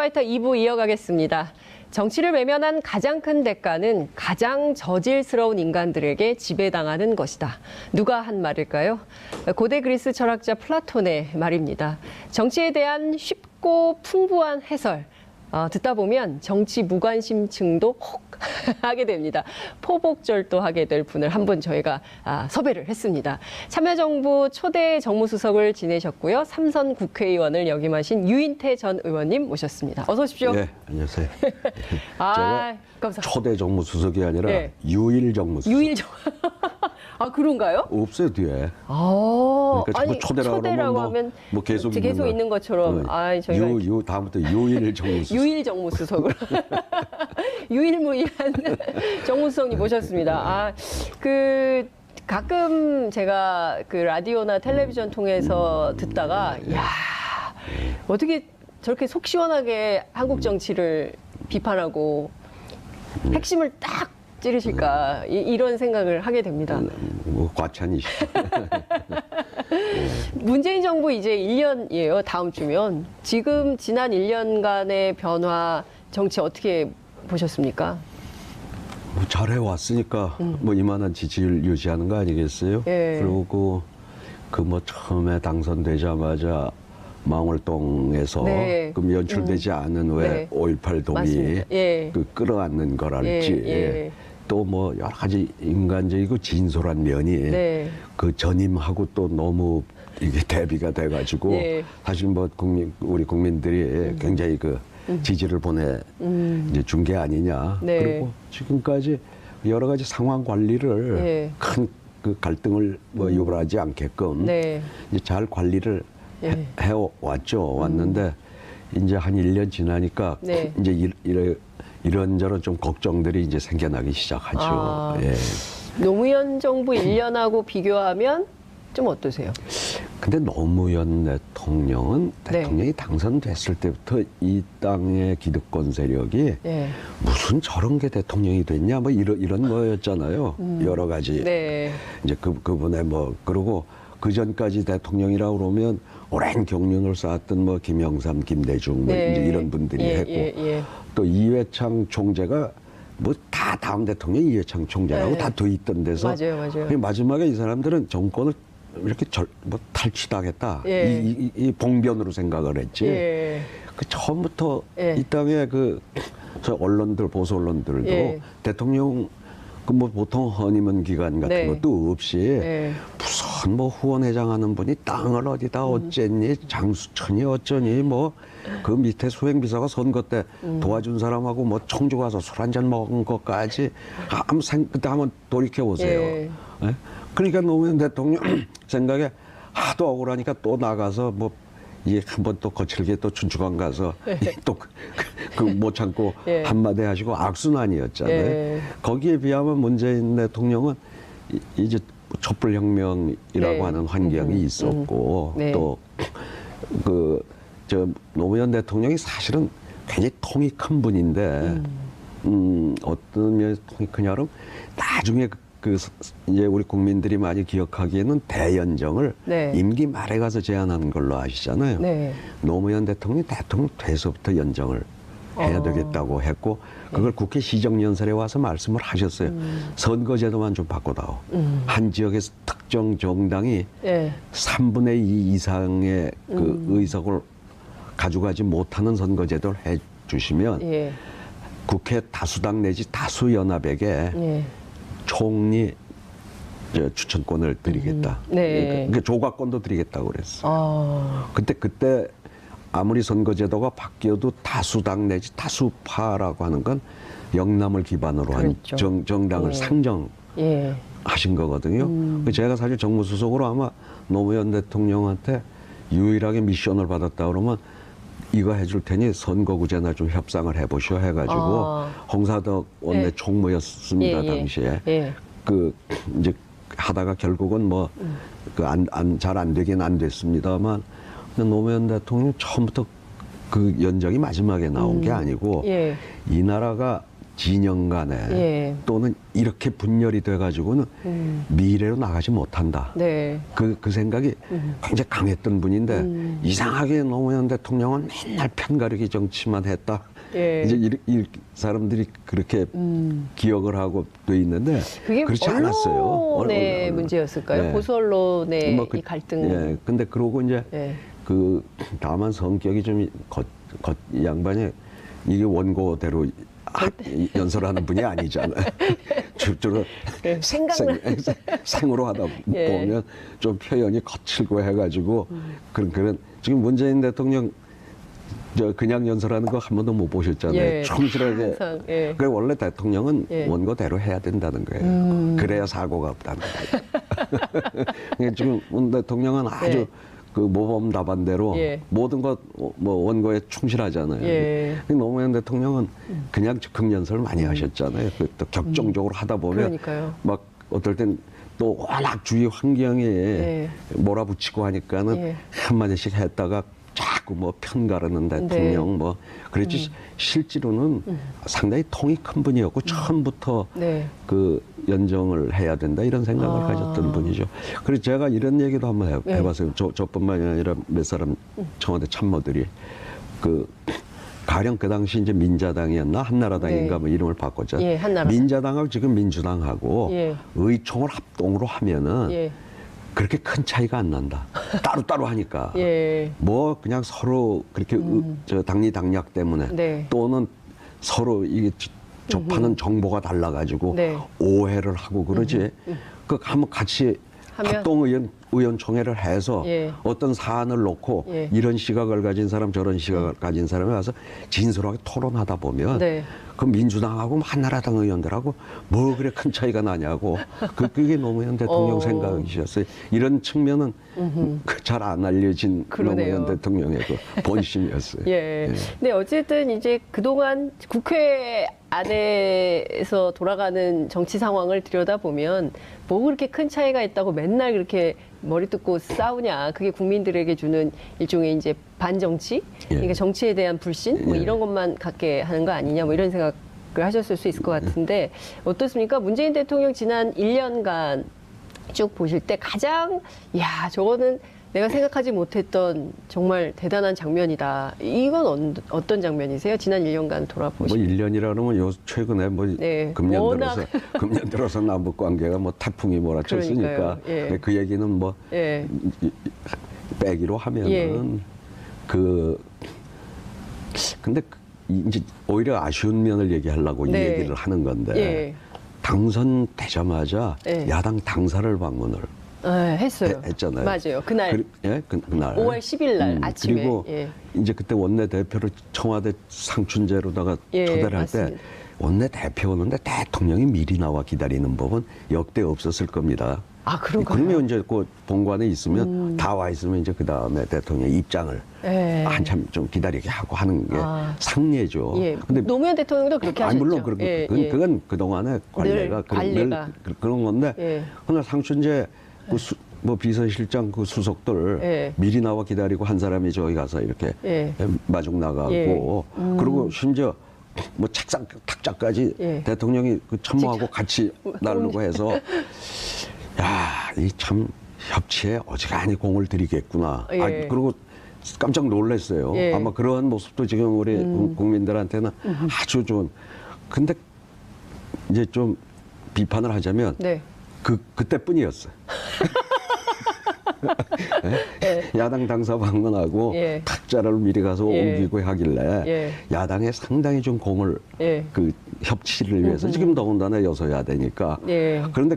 이슈파이터 2부 이어가겠습니다. 정치를 외면한 가장 큰 대가는 가장 저질스러운 인간들에게 지배당하는 것이다. 누가 한 말일까요? 고대 그리스 철학자 플라톤의 말입니다. 정치에 대한 쉽고 풍부한 해설, 듣다 보면 정치 무관심층도 혹 하게 됩니다. 포복절도 하게 될 분을 한 분 저희가 섭외를 했습니다. 참여정부 초대 정무수석을 지내셨고요. 3선 국회의원을 역임하신 유인태 전 의원님 모셨습니다. 어서 오십시오. 네, 안녕하세요. 아, 감사합니다. 초대 정무수석이 아니라 네. 유일 정무수석. 유일 아, 그런가요? 없어요, 뒤에. 그러니까 자꾸 초대라고 하면 뭐 계속 있는 것처럼. 저희가 다음부터 유일 정무수석. 유일 정무수석으로. 유일무이한 정무수석님 모셨습니다. 가끔 제가 그 라디오나 텔레비전 통해서 듣다가, 야, 어떻게 저렇게 속 시원하게 한국 정치를 비판하고 핵심을 딱 찌르실까, 이런 생각을 하게 됩니다. 뭐 과찬이시죠. 문재인 정부 이제 1년이에요. 다음 주면. 지금 지난 1년간의 변화, 정치 어떻게 보셨습니까? 뭐 잘해왔으니까 뭐 이만한 지지를 유지하는 거 아니겠어요? 예. 그리고 그 뭐 처음에 당선되자마자 망월동에서 네. 그 연출되지 않은 왜 네. 5.18 동의 맞습니다. 예. 그 끌어안는 거랄지 예. 또 뭐 여러 가지 인간적이고 진솔한 면이 네. 그 전임하고 또 너무 이게 대비가 돼가지고 예. 사실 뭐 우리 국민들이 굉장히 그 지지를 이제 준 게 아니냐. 네. 그리고 지금까지 여러 가지 상황 관리를 예. 큰 그 갈등을 뭐 유발하지 않게끔 네. 이제 잘 관리를 예. 해왔죠. 왔는데 이제 한 1년 지나니까 네. 이제 이런저런 좀 걱정들이 이제 생겨나기 시작하죠. 예. 노무현 정부 1년하고 비교하면 좀 어떠세요? 근데 노무현 대통령은 네. 대통령이 당선됐을 때부터 이 땅의 기득권 세력이 예. 무슨 저런 게 대통령이 됐냐 뭐 이런 거였잖아요. 여러 가지. 네. 이제 그분의 뭐 그리고 그 전까지 대통령이라고 그러면 오랜 경륜을 쌓았던 뭐 김영삼, 김대중 뭐 네. 이제 이런 분들이 했고 또 이회창 총재가 뭐 다 다음 대통령 이회창 총재라고 네. 다 돼 있던 데서 맞아요. 마지막에 이 사람들은 정권을 이렇게 뭐 탈취당했다. 예. 이 봉변으로 생각을 했지. 예. 그 처음부터 예. 이 땅에 저 언론들 보수 언론들도 예. 대통령 그 뭐 보통 허니문 기간 같은 네. 것도 없이 예. 무슨 뭐 후원회장하는 분이 땅을 어디다 어쨌니 장수천이 어쩌니 뭐 그 밑에 수행비서가 선거 때 도와준 사람하고 뭐 청주 가서 술 한잔 먹은 것까지 그때 한번 돌이켜 보세요. 예. 예? 그러니까 노무현 대통령 생각에 하도 억울하니까 또 나가서 뭐 이 한번 또 거칠게 또 춘추관 가서 또 그 못 참고 예. 한마디 하시고 악순환이었잖아요. 예. 거기에 비하면 문재인 대통령은 이제 촛불혁명이라고 네. 하는 환경이 있었고 네. 또 저 노무현 대통령이 사실은 굉장히 통이 큰 분인데 어떤 면에서 통이 크냐면 나중에 이제 우리 국민들이 많이 기억하기에는 대연정을 네. 임기 말에 가서 제안한 걸로 아시잖아요. 네. 노무현 대통령이 대통령 돼서부터 연정을 해야 되겠다고 했고 그걸 국회 시정연설에 와서 말씀을 하셨어요. 선거제도만 좀 바꿔다오. 한 지역에서 특정 정당이 예. 3분의 2 이상의 그 의석을 가져가지 못하는 선거제도를 해 주시면 예. 국회 다수당 내지 다수연합에게 예. 총리 추천권을 드리겠다. 네. 그러니까 조각권도 드리겠다고 그랬어. 그때 아무리 선거제도가 바뀌어도 다수당 내지 다수파라고 하는 건 영남을 기반으로 그렇죠. 한 정당을 예. 상정하신 거거든요. 제가 사실 정무수석으로 아마 노무현 대통령한테 유일하게 미션을 받았다 그러면 이거 해줄 테니 선거구제나 좀 협상을 해보시오 해가지고 홍사덕 원내 총무였습니다. 당시에. 이제 하다가 결국은 뭐 잘 안 되긴 안 됐습니다만 노무현 대통령 처음부터 그 연정이 마지막에 나온 게 아니고 이 나라가 진영 간에 예. 또는 이렇게 분열이 돼가지고는 미래로 나가지 못한다. 네. 그 생각이 굉장히 강했던 분인데 이상하게 노무현 대통령은 맨날 편가르기 정치만 했다. 예. 이제 이 사람들이 그렇게 기억을 하고 돼 있는데 그게 그렇지 않았어요. 언론의 언론. 문제였을까요? 예. 보수 언론의 뭐 이 갈등. 예. 근데 그러고 이제 예. 그 다만 성격이 좀 이 양반이 이게 원고대로 연설하는 분이 아니잖아요. 주로 생으로 하다 예. 보면 좀 표현이 거칠고 해가지고 그런 지금 문재인 대통령 저 그냥 연설하는 거 한 번도 못 보셨잖아요. 예. 충실하게. 항상, 예. 그 원래 대통령은 예. 원고대로 해야 된다는 거예요. 그래야 사고가 없다는 거예요. 그러니까 지금 문 대통령은 아주 예. 그 모범 답안대로 예. 모든 것 뭐 원고에 충실하잖아요. 예. 노무현 대통령은 그냥 즉흥 연설을 많이 하셨잖아요. 또 격정적으로 하다 보면 그러니까요. 막 어떨 땐 또 워낙 주위 환경에 예. 몰아붙이고 하니까는 예. 한마디씩 했다가 자꾸 뭐 편가르는 대통령 네. 뭐 그랬지 실제로는 상당히 통이 큰 분이었고 처음부터 네. 그 연정을 해야 된다 이런 생각을 가졌던 분이죠. 그래서 제가 이런 얘기도 한번 네. 해봤어요. 저뿐만이 아니라 몇 사람 청와대 참모들이 그 가령 그 당시 이제 민자당이었나 한나라당인가 네. 뭐 이름을 바꿨잖아요. 예, 한나라당. 민자당하고 지금 민주당하고 예. 의총을 합동으로 하면은 예. 그렇게 그렇게 큰 차이가 안 난다. 따로따로 하니까. 예. 뭐 그냥 서로 그렇게 저 당리당략 때문에 네. 또는 서로 이게 접하는 정보가 달라가지고 네. 오해를 하고 그러지. 그 한번 같이 하면? 합동의원총회를 해서 예. 어떤 사안을 놓고 예. 이런 시각을 가진 사람 저런 시각을 가진 사람이 와서 진솔하게 토론하다 보면 네. 그 민주당하고 한나라당 의원들하고 뭐 그래 큰 차이가 나냐고 그게 노무현 대통령 생각이셨어요. 이런 측면은 잘 안 알려진 그러네요. 노무현 대통령의 그 본심이었어요. 예. 근데 어쨌든 이제 그동안 국회 안에서 돌아가는 정치 상황을 들여다보면 뭐 그렇게 큰 차이가 있다고 맨날 그렇게 머리 뜯고 싸우냐. 그게 국민들에게 주는 일종의 이제 반정치? 예. 그러니까 정치에 대한 불신? 뭐 예. 이런 것만 갖게 하는 거 아니냐. 뭐 이런 생각을 하셨을 수 있을 것 같은데 어떻습니까? 문재인 대통령 지난 1년간 쭉 보실 때 가장 저거는 내가 생각하지 못했던 정말 대단한 장면이다. 이건 어떤 장면이세요? 지난 1년간 뭐 돌아보시면. 1년이라 그러면 요 최근에 뭐 네, 금년 워낙 들어서 남북 관계가 뭐 태풍이 몰아쳤으니까 그러니까요. 예. 그 얘기는 뭐 예. 빼기로 하면은 예. 근데 이제 오히려 아쉬운 면을 얘기하려고 이 네. 얘기를 하는 건데 예. 당선되자마자 예. 야당 당사를 방문을 했어요. 했잖아요. 맞아요. 그날 그날 5월 10일 날 아침에. 그리고 예. 이제 그때 원내대표를 청와대 상춘제로다가 예, 초대를 할 맞습니다. 때 원내대표 오는데 대통령이 미리 나와 기다리는 법은 역대 없었을 겁니다. 아, 그런가요? 그러면 이제 그 본관에 있으면 다 와 있으면 이제 그 다음에 대통령 입장을 예. 한참 좀 기다리게 하고 하는 게 아. 상례죠. 예. 근데 노무현 대통령도 그렇게 하셨죠. 물론 그건 그동안의 관례가 관례가. 그런 건데 예. 그날 상춘제 뭐 비서실장 그 수석들 예. 미리 나와 기다리고 한 사람이 저기 가서 이렇게 예. 마중 나가고 예. 그리고 심지어 뭐 책상 탁자까지 예. 대통령이 그 참모하고 같이 나르고 해서 이 참 협치에 어지간히 공을 들이겠구나. 예. 그리고 깜짝 놀랐어요. 예. 아마 그러한 모습도 지금 우리 국민들한테는 아주 좋은. 근데 이제 좀 비판을 하자면 네. 그때뿐이었어요. 야당 당사 방문하고 예. 탁자를 미리 가서 예. 옮기고 하길래 예. 야당에 상당히 좀 공을 예. 그 협치를 위해서 지금 더군다나 여서야 되니까 예. 그런데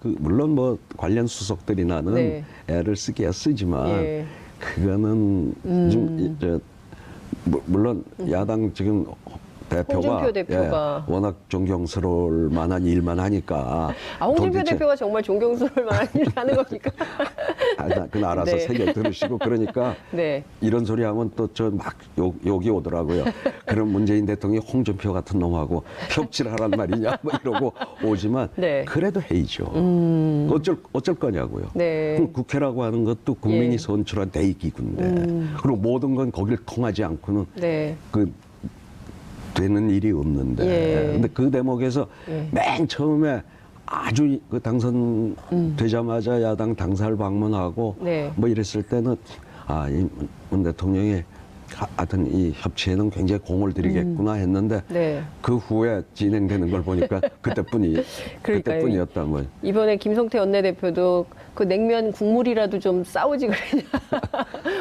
물론 뭐 관련 수석들이 나는 네. 애를 쓰기야 쓰지만 예. 그거는 좀 물론 야당 지금 홍준표 대표가. 워낙 존경스러울 만한 일만 하니까 홍준표 도대체 대표가 정말 존경스러울 만한 일을 하는 겁니까? 그건 알아서 네. 새겨 들으시고 그러니까 네. 이런 소리 하면 또 저 막 욕이 오더라고요. 그럼 문재인 대통령이 홍준표 같은 놈하고 협치를 하란 말이냐 뭐 이러고 오지만 네. 그래도 해이죠. 어쩔 거냐고요. 네. 그럼 국회라고 하는 것도 국민이 예. 선출한 대의기구인데 그리고 모든 건 거길 통하지 않고는 네. 되는 일이 없는데. 예. 근데 그 대목에서 예. 맨 처음에 아주 그 당선되자마자 야당 당사를 방문하고 네. 뭐 이랬을 때는 이 문 대통령이 하여튼 이 협치에는 굉장히 공을 들이겠구나 했는데 네. 그 후에 진행되는 걸 보니까 그때뿐이었다 뭐. 이번에 김성태 원내대표도 그 냉면 국물이라도 좀 싸우지 그러냐.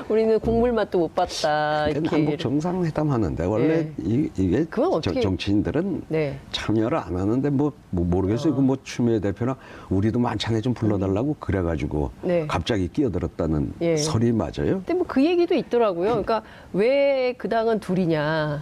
우리는 국물 맛도 못 봤다. 이렇게 남북 얘기를. 정상회담 하는데 원래 이게 그건 어떻게- 정치인들은 네. 참여를 안 하는데 뭐 모르겠어요. 그 뭐 추미애 대표나 우리도 만찬에 좀 불러달라고 그래가지고 네. 갑자기 끼어들었다는 예. 설이 맞아요. 근데 뭐 그 얘기도 있더라고요. 그러니까 왜 그 당은 둘이냐.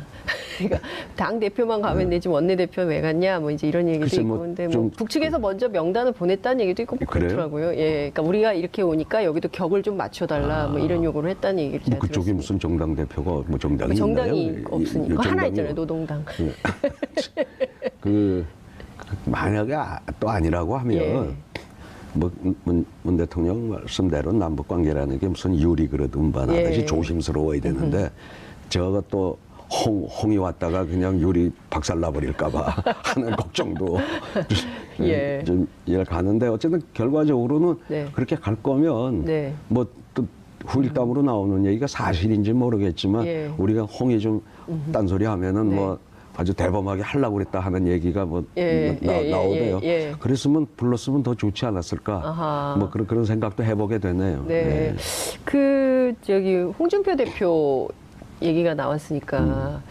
그러니까 당 대표만 가면 되지 원내대표 왜 갔냐. 뭐 이제 이런 얘기도 글쎄 있고. 뭐 근데 뭐 좀- 북측에서 먼저 명단을 보냈다는 얘기도 있고 뭐 그래요? 그렇더라고요. 예. 그러니까 우리가 이렇게 오니까 여기도 격을 좀 맞춰달라. 뭐 이런 요구를 했다는 얘기를 제가 뭐 그쪽이 들었습니다. 무슨 정당 대표가 뭐 정당이 정당이 있나요? 없으니까 하나 정당이 있잖아요. 노동당. 그 만약에 또 아니라고 하면 예. 뭐 문 대통령 말씀대로 남북 관계라는 게 무슨 유리 그릇 운반하듯이 예. 조심스러워야 되는데 저거 또 홍이 왔다가 그냥 유리 박살나 버릴까봐 하는 걱정도 예. 좀 이해가 가는데 어쨌든 결과적으로는 네. 그렇게 갈 거면 네. 뭐 또 후일담으로 나오는 얘기가 사실인지 모르겠지만 예. 우리가 홍이 좀 딴소리 하면은 네. 뭐 아주 대범하게 하려고 그랬다 하는 얘기가 뭐 예, 나오대요. 예. 그랬으면 불렀으면 더 좋지 않았을까. 아하. 뭐 그런 생각도 해보게 되네요. 네. 그 저기 홍준표 대표 얘기가 나왔으니까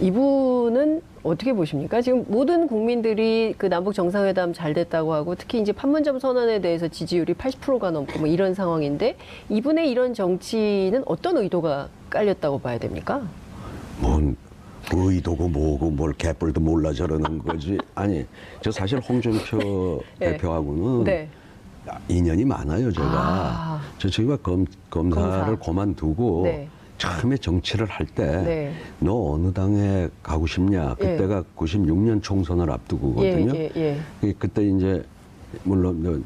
이분은 어떻게 보십니까? 지금 모든 국민들이 그 남북 정상회담 잘 됐다고 하고 특히 이제 판문점 선언에 대해서 지지율이 80%가 넘고 뭐 이런 상황인데 이분의 이런 정치는 어떤 의도가 깔렸다고 봐야 됩니까? 뭔 의도고 뭐고 뭘 개뿔도 몰라 저러는 거지. 아니 저 사실 홍준표 네. 대표하고는 네. 인연이 많아요. 제가 아. 저 친구가 검사를 그만두고 네. 처음에 정치를 할 때 네. 너 어느 당에 가고 싶냐. 그때가 96년 총선을 앞두고거든요. 그때 이제 물론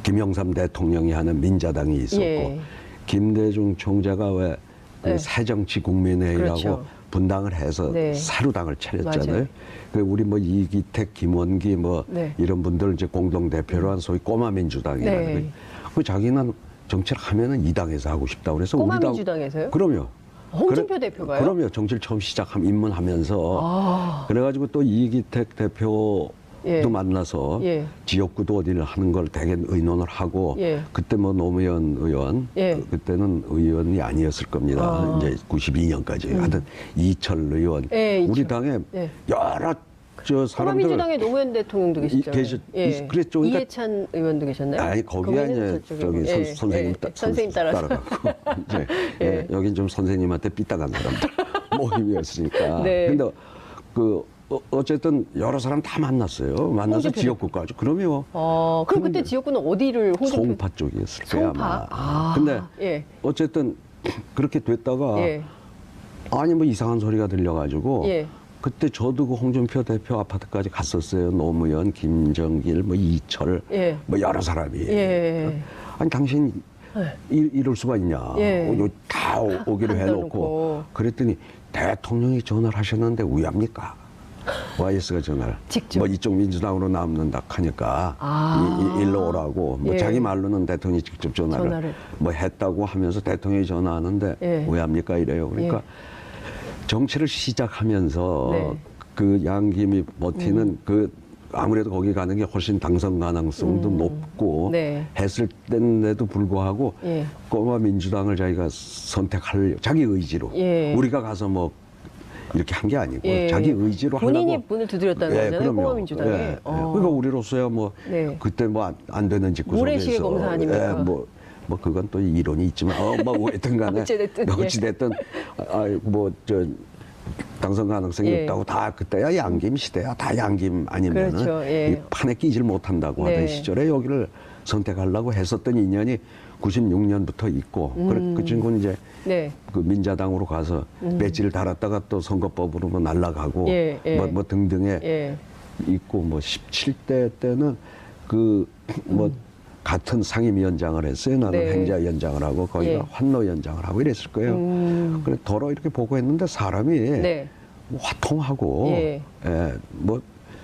김영삼 대통령이 하는 민자당이 있었고 예. 김대중 총재가 왜 네. 새정치국민회의라고 그렇죠. 분당을 해서 네. 사루당을 차렸잖아요. 맞아요. 그 우리 뭐 이기택, 김원기 뭐 네. 이런 분들 이제 공동 대표로 한 소위 꼬마 민주당이라는 네. 거예요. 그 자기는 정치를 하면은 이 당에서 하고 싶다 그래서 꼬마 우리 당 민주당에서요? 그럼요. 홍준표 대표가요? 그럼요. 정치를 처음 시작하면 입문하면서 아. 그래가지고 또 이기택 대표도 예. 만나서 예. 지역구도 어디를 하는 걸 되게 의논을 하고 예. 그때 뭐 노무현 의원 예. 그때는 의원이 아니었을 겁니다. 아. 이제 92년까지 하여튼 이철 의원 예, 우리 이철. 당에 예. 여러 저 사람들 민주당의 노무현 대통령도 계시잖아요. 그랬죠. 그러니까 이해찬 의원도 계셨나요? 아니 거기가 이제 저쪽이고. 저기 선생님 선생님 따라서. 따라가고 이제 예. 여긴 좀 선생님한테 삐딱한 사람들 모임이었으니까. 네. 근데 그 어쨌든 여러 사람 다 만났어요. 만나서 홍준표 지역구까지. 그럼요. 그럼 그때 근데 지역구는 어디를 홍준표? 송파 쪽이었을 거야 송파. 아마. 근데 예. 어쨌든 그렇게 됐다가 예. 아니 뭐 이상한 소리가 들려가지고 예. 그때 저도 그 홍준표 대표 아파트까지 갔었어요. 노무현, 김정길, 뭐 이철, 예. 뭐 여러 사람이. 예. 아니 당신 이럴 수가 있냐. 예. 다 오기로 안 해놓고 넣어놓고. 그랬더니 대통령이 전화를 하셨는데 왜 합니까? YS가 전화를. 직접. 뭐 이쪽 민주당으로 남는다 하니까 일로 오라고. 뭐 예. 자기 말로는 대통령이 직접 전화를 뭐 했다고 하면서 대통령이 전화하는데 예. 왜 합니까? 이래요. 그러니까 정치를 시작하면서 네. 그 양김이 버티는 그 아무래도 거기 가는 게 훨씬 당선 가능성도 높고 네. 했을 때인데도 불구하고 예. 꼬마 민주당을 자기가 선택할 자기 의지로 예. 우리가 가서 뭐 이렇게 한 게 아니고 예. 자기 의지로 본인이 하려고 문을 두드렸다는 거잖아요. 그럼요. 꼬마 민주당에. 예. 그러니까 우리로서야 뭐 네. 그때 뭐 안 되는 직구 모래시계 속에서 검사 아닙니까? 뭐 그건 또 이론이 있지만 뭐 하여튼 간에 어찌됐든, 예. 어찌됐든 뭐저 당선 가능성이 예. 없다고 다 그때야 양김 시대야 다 양김 아니면은 그렇죠. 예. 이 판에 끼질 못한다고 네. 하던 시절에 여기를 선택하려고 했었던 인연이 96년부터 있고 그 친구는 이제 네. 그 민자당으로 가서 배지를 달았다가 또 선거법으로 뭐 날라가고 예, 예. 뭐 등등에 예. 있고 뭐 17대 때는 그 뭐 같은 상임위원장을 했어요. 나는 네. 행자위원장을 하고 거기가 예. 환노위원장을 하고 이랬을 거예요. 그래 더러 이렇게 보고 했는데 사람이 네. 화통하고 예. 예, 뭐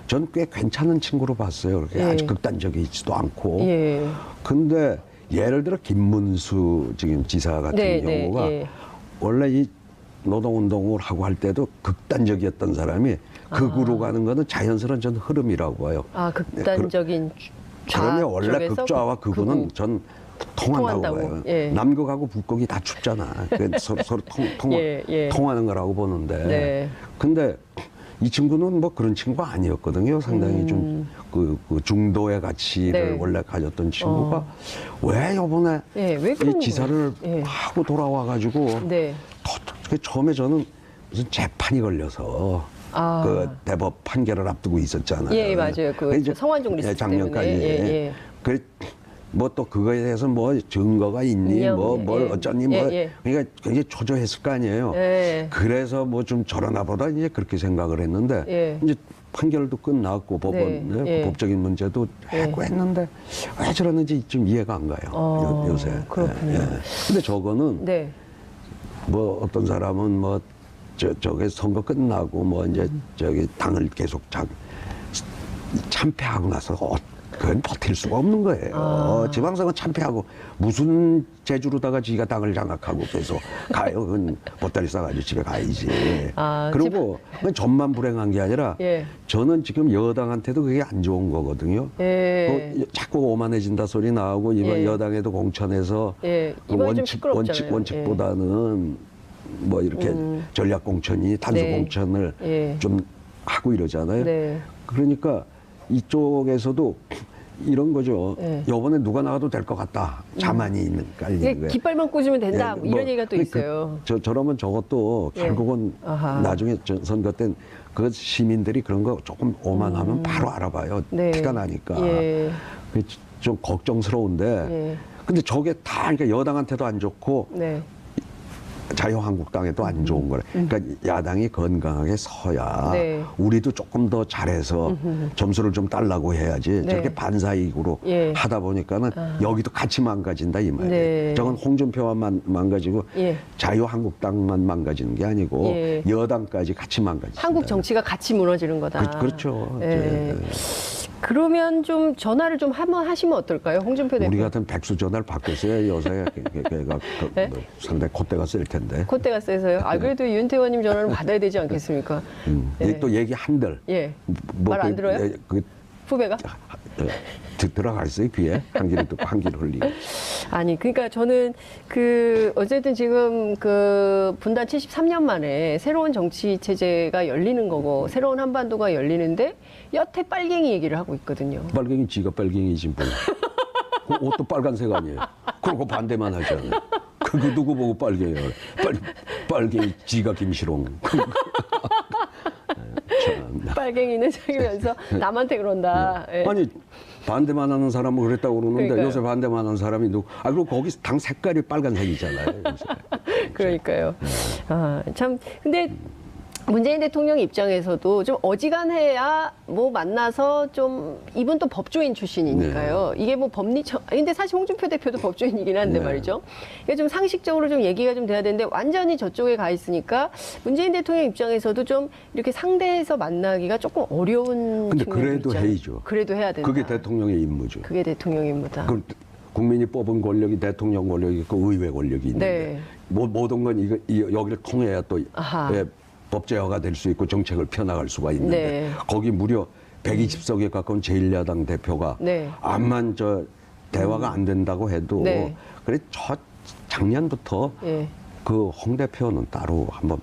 전 꽤 괜찮은 친구로 봤어요. 그렇게 예. 아주 극단적이지도 않고. 예. 근데 예를 들어 김문수 지금 지사 같은 네, 네, 경우가 예. 원래 이 노동운동을 하고 할 때도 극단적이었던 사람이 극으로 가는 거는 자연스러운 전 흐름이라고 봐요. 아, 극단적인 그러면 원래 쪽에서 극좌와 극우는 전 통한다고 통한다고. 봐요. 예. 남극하고 북극이 다 춥잖아. 서로 예, 예. 통하는 거라고 보는데. 네. 근데 이 친구는 뭐 그런 친구가 아니었거든요. 상당히 좀 그 중도의 가치를 네. 원래 가졌던 친구가 왜 요번에 예, 왜 그런 이 지사를 거예요? 예. 하고 돌아와가지고 네. 처음에 저는 무슨 재판이 걸려서 아. 그 대법 판결을 앞두고 있었잖아요. 예, 맞아요. 그 이제 성완종 리스트 작년까지. 때문에. 예, 예. 뭐 또 그거에 대해서 뭐 증거가 있니, 인정. 뭐 뭘 예. 어쩌니, 예, 뭐 예. 그러니까 굉장히 초조했을 거 아니에요. 예. 그래서 뭐 좀 저러나 보다 이제 그렇게 생각을 했는데 예. 이제 판결도 끝났고 법원 네. 예. 법적인 문제도 했고 했는데 왜 저러는지 좀 이해가 안 가요. 요새. 그렇군요. 근데 저거는 네. 뭐 어떤 사람은 뭐 저게 선거 끝나고 뭐 이제 저기 당을 계속 참패하고 나서 그건 버틸 수가 없는 거예요. 지방선거 참패하고 무슨 재주로다가 지가 당을 장악하고 계속 가요. 그건 보따리 싸가지고 집에 가야지. 그리고 그건 전만 불행한 게 아니라 예. 저는 지금 여당한테도 그게 안 좋은 거거든요. 예. 자꾸 오만해진다 소리 나오고 이번 예. 여당에도 공천에서 예. 그 이번에 좀 시끄럽잖아요. 원칙보다는 뭐 이렇게 전략 공천이 단수 네. 공천을 예. 좀 하고 이러잖아요. 네. 그러니까 이쪽에서도 이런 거죠. 예. 이번에 누가 나가도 될 것 같다. 자만이 있는 깔리는 이게 거예요. 깃발만 꽂으면 된다. 예, 뭐 이런 얘기가 또 있어요. 저러면 저것도 예. 결국은 아하. 나중에 선거 때 그 시민들이 그런 거 조금 오만하면 바로 알아봐요. 네. 티가 나니까. 예. 그게 좀 걱정스러운데. 예. 근데 저게 다 그러니까 여당한테도 안 좋고 네. 자유한국당에도 안 좋은 거래. 그러니까 야당이 건강하게 서야 네. 우리도 조금 더 잘해서 점수를 좀 달라고 해야지. 네. 저렇게 반사이익으로 예. 하다 보니까는 여기도 같이 망가진다 이 말이에요. 네. 저건 홍준표만 망가지고 예. 자유한국당만 망가지는 게 아니고 예. 여당까지 같이 망가진다. 한국 정치가 같이 무너지는 거다. 그렇죠. 예. 그러면 좀 전화를 좀 한번 하시면 어떨까요? 홍준표 대표. 우리 같은 백수 전화를 바꿨어요. 요새 걔가 네? 상당히 콧대가 쓸 텐데. 콧대가 세서요. 아, 그래도 윤태원님 전화는 받아야 되지 않겠습니까? 네. 또 얘기 한들. 예. 뭐 말 안 들어요? 후배가? 들어갔어요 귀에 한 귀를 듣고 한 귀를 흘리고. 아니, 그러니까 저는 어쨌든 지금 분단 73년 만에 새로운 정치 체제가 열리는 거고 새로운 한반도가 열리는데 여태 빨갱이 얘기를 하고 있거든요. 빨갱이 지가 빨갱이지 뭐. 그 옷도 빨간색 아니에요. 그러고 반대만 하잖아요. 그 누구 보고 빨갱이야. 빨갱이 지가 김시롱. 참나. 빨갱이는 자기면서 남한테 그런다. 예. 아니 반대만 하는 사람은 그랬다고 그러는데 그러니까요. 요새 반대만 하는 사람이 누구? 그리고 거기 당 색깔이 빨간색이잖아요. 요새. 그러니까요. 아, 참, 근데 문재인 대통령 입장에서도 좀 어지간해야 뭐 만나서 좀 이분 또 법조인 출신이니까요. 이게 뭐 법리청, 근데 사실 홍준표 대표도 법조인이긴 한데 네. 말이죠. 이게 좀 상식적으로 좀 얘기가 좀 돼야 되는데 완전히 저쪽에 가 있으니까 문재인 대통령 입장에서도 좀 이렇게 상대해서 만나기가 조금 어려운 근데 측면도 그래도 있잖아요. 해야죠. 그래도 해야 된다. 그게 대통령의 임무죠. 그게 대통령 임무다. 그 국민이 뽑은 권력이 대통령 권력이 있고 의회 권력이 있는데 네. 모든 건 여기를 통해야 또 아하. 법제화가 될 수 있고 정책을 펴나갈 수가 있는데 네. 거기 무려 120석에 가까운 제1야당 대표가 네. 암만 대화가 안 된다고 해도 네. 그래 작년부터 예. 그 홍 대표는 따로 한번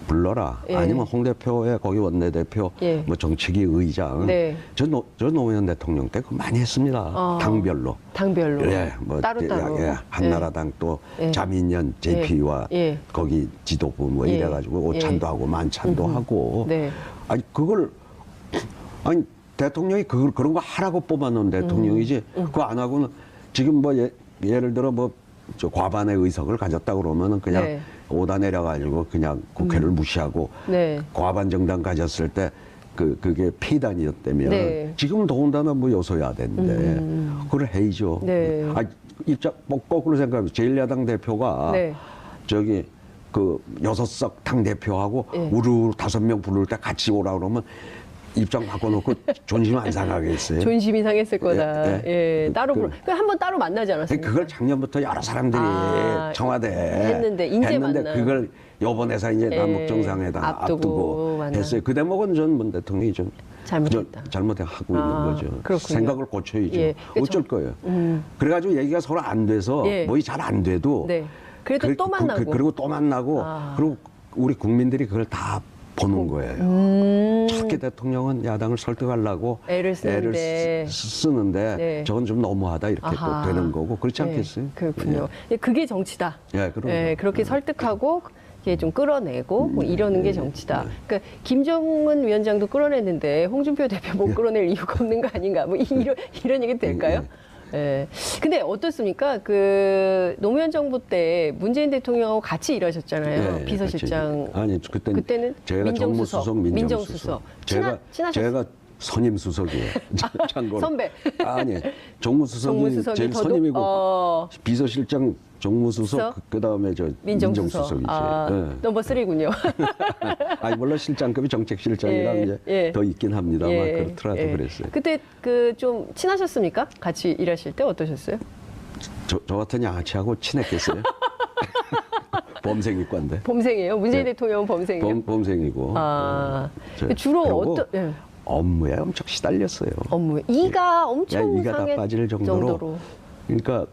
불러라. 예. 아니면 홍 대표의 거기 원내대표, 예. 뭐 정책위 의장. 네. 저 노무현 대통령 때 그거 많이 했습니다. 당별로. 당별로. 예, 뭐 따로따로. 예, 한나라당 또 예. 자민련 JP와 예. 거기 지도부 뭐 예. 이래가지고 오찬도 예. 하고 만찬도 하고. 네. 아니 그걸 아니 대통령이 그런 거 하라고 뽑아놓은 대통령이지 그거 안 하고는 지금 뭐 예를 들어 뭐 저 과반의 의석을 가졌다 그러면은 그냥 네. 오다 내려가지고 그냥 국회를 무시하고 네. 과반 정당 가졌을 때 그게 피단이었다면 네. 지금 더군다나 뭐 요소야대인데 그걸 해야죠. 네. 아, 거꾸로 생각하면 제1야당 대표가 네. 저기 그 6석 당 대표하고 예. 우르르 5명 부를 때 같이 오라 그러면 입장 바꿔놓고 존심 안 상하겠어요. 존심이 상했을 거다. 예, 예, 예. 따로 한번 따로 만나지 않았습니까? 그걸 작년부터 여러 사람들이 청와대에 했는데 이제 만나. 그걸 요번에서 이제 예, 남북 정상회담 앞두고 만나. 했어요. 그 대목은 전 문 대통령이 좀 잘못했다. 잘못하고 있는 거죠. 그렇군요. 생각을 고쳐야죠. 예, 어쩔 거예요. 그래가지고 얘기가 서로 안 돼서 예. 뭐이 잘 안 돼도 네. 그래도 또 만나고. 그리고 또 만나고 그리고 우리 국민들이 그걸 다 보는 거예요. 저렇게 대통령은 야당을 설득하려고 애를 쓰는데, 쓰는데 네. 저건 좀 너무하다 이렇게 또 되는 거고 그렇지 않겠어요? 그렇군요. 그게 정치다. 예, 그럼요. 예, 그렇게 설득하고 이게 좀 끌어내고 뭐 이러는 게 정치다. 네. 그러니까 김정은 위원장도 끌어냈는데 홍준표 대표 못 끌어낼 이유가 없는 거 아닌가? 뭐 이런 얘기 될까요? 예. 근데 어떻습니까? 그 노무현 정부 때 문재인 대통령하고 같이 일하셨잖아요. 예, 비서실장. 아니 그때는 제가 정무수석, 민정수석. 친하셨어요? 제가 선임 수석이에요. 참고로. 선배. 아니 정무수석이 제일 더도? 선임이고 비서실장 정무수석 그다음에 저 민정수석이지. 넘버 3군요. 아니 물론 실장급이 정책실장이랑 이제 더 있긴 합니다만 그렇더라도 그랬어요. 그때 그 좀 친하셨습니까? 같이 일하실 때 어떠셨어요? 저 같은 양아치하고 친했겠어요? 범생이과인데. 범생이에요? 문재인 대통령은 범생이에요? 범생이고. 주로 어떤 업무에 엄청 시달렸어요. 업무에 이가 엄청 이가 다 빠질 정도로. 그러니까